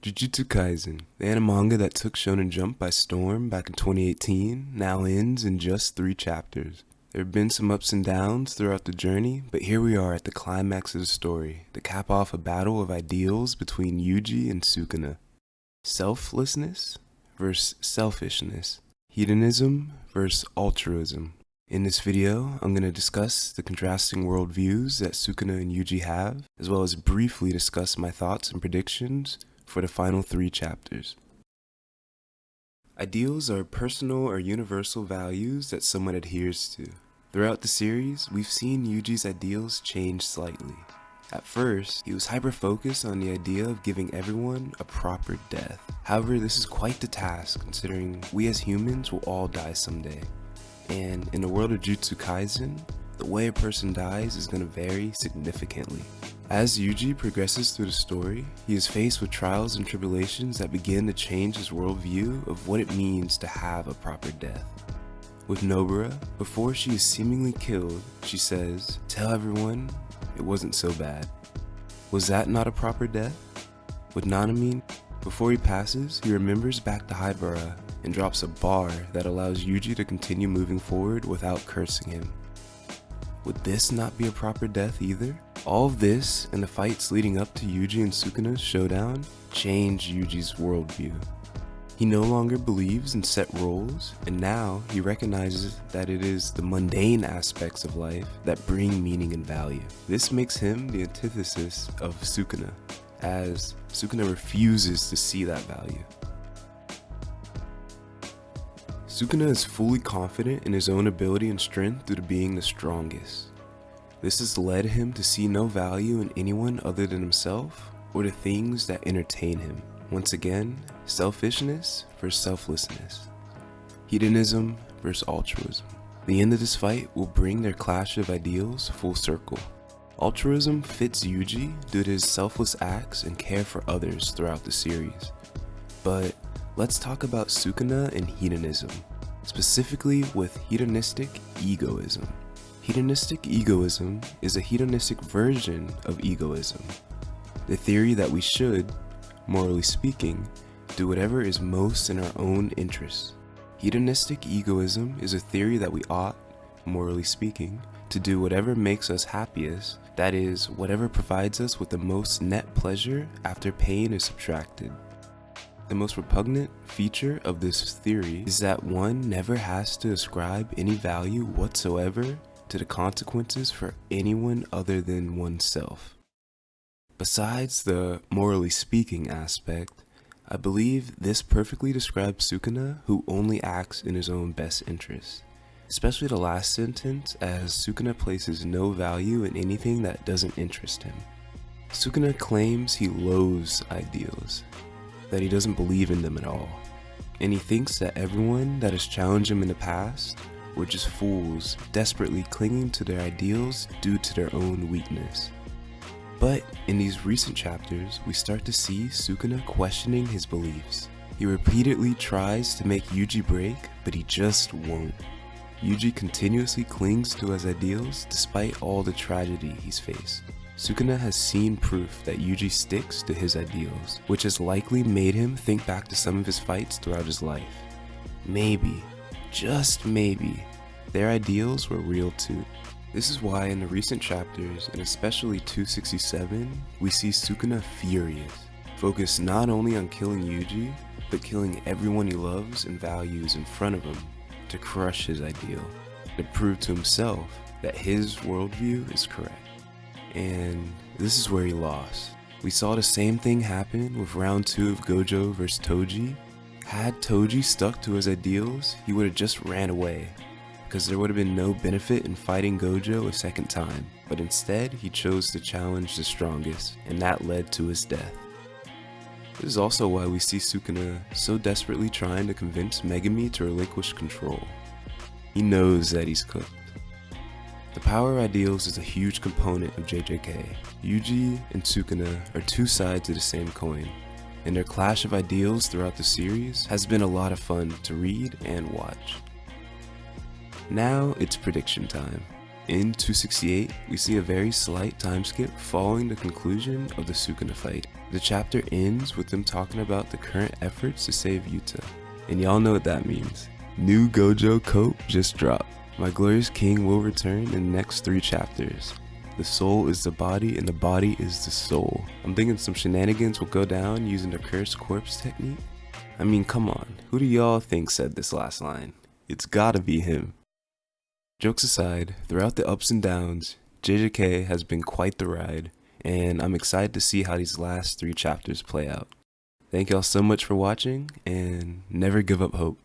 Jujutsu Kaisen, the anime manga that took Shonen Jump by storm back in 2018, now ends in just 3 chapters. There have been some ups and downs throughout the journey, but here we are at the climax of the story, to cap off a battle of ideals between Yuji and Sukuna. Selflessness versus selfishness. Hedonism versus altruism. In this video, I'm going to discuss the contrasting worldviews that Sukuna and Yuji have, as well as briefly discuss my thoughts and predictions for the final 3 chapters. Ideals are personal or universal values that someone adheres to. Throughout the series, we've seen Yuji's ideals change slightly. At first, he was hyper-focused on the idea of giving everyone a proper death. However, this is quite the task, considering we as humans will all die someday. And in the world of Jujutsu Kaisen, the way a person dies is going to vary significantly. As Yuji progresses through the story, he is faced with trials and tribulations that begin to change his worldview of what it means to have a proper death. With Nobara, before she is seemingly killed, she says, "Tell everyone it wasn't so bad." Was that not a proper death? With Nanami, before he passes, he remembers back to Haibara and drops a bar that allows Yuji to continue moving forward without cursing him. Would this not be a proper death either? All of this and the fights leading up to Yuji and Sukuna's showdown changed Yuji's worldview. He no longer believes in set roles, and now he recognizes that it is the mundane aspects of life that bring meaning and value. This makes him the antithesis of Sukuna, as Sukuna refuses to see that value. Sukuna is fully confident in his own ability and strength due to being the strongest. This has led him to see no value in anyone other than himself or the things that entertain him. Once again, selfishness versus selflessness. Hedonism versus altruism. The end of this fight will bring their clash of ideals full circle. Altruism fits Yuji due to his selfless acts and care for others throughout the series. But let's talk about Sukuna and hedonism, specifically with hedonistic egoism. Hedonistic egoism is a hedonistic version of egoism, the theory that we should, morally speaking, do whatever is most in our own interests. Hedonistic egoism is a theory that we ought, morally speaking, to do whatever makes us happiest, that is, whatever provides us with the most net pleasure after pain is subtracted. The most repugnant feature of this theory is that one never has to ascribe any value whatsoever to the consequences for anyone other than oneself. Besides the morally speaking aspect, I believe this perfectly describes Sukuna, who only acts in his own best interest. Especially the last sentence, as Sukuna places no value in anything that doesn't interest him. Sukuna claims he loathes ideals, that he doesn't believe in them at all, and he thinks that everyone that has challenged him in the past were just fools desperately clinging to their ideals due to their own weakness. But in these recent chapters, we start to see Sukuna questioning his beliefs. He repeatedly tries to make Yuji break, but he just won't. Yuji continuously clings to his ideals despite all the tragedy he's faced. Sukuna has seen proof that Yuji sticks to his ideals, which has likely made him think back to some of his fights throughout his life. Maybe, just maybe, their ideals were real too. This is why in the recent chapters, and especially 267, we see Sukuna furious, focused not only on killing Yuji, but killing everyone he loves and values in front of him to crush his ideal, to prove to himself that his worldview is correct. And this is where he lost. We saw the same thing happen with round 2 of Gojo vs Toji. Had Toji stuck to his ideals, he would have just ran away, because there would have been no benefit in fighting Gojo a second time, but instead he chose to challenge the strongest, and that led to his death. This is also why we see Sukuna so desperately trying to convince Megumi to relinquish control. He knows that he's cooked. The power of ideals is a huge component of JJK. Yuji and Sukuna are 2 sides of the same coin, and their clash of ideals throughout the series has been a lot of fun to read and watch. Now it's prediction time. In 268, we see a very slight time skip following the conclusion of the Sukuna fight. The chapter ends with them talking about the current efforts to save Yuta. And y'all know what that means. New Gojo coat just dropped. My glorious king will return in the next 3 chapters. The soul is the body and the body is the soul. I'm thinking some shenanigans will go down using the cursed corpse technique. I mean, come on, who do y'all think said this last line? It's gotta be him. Jokes aside, throughout the ups and downs, JJK has been quite the ride, and I'm excited to see how these last 3 chapters play out. Thank y'all so much for watching, and never give up hope.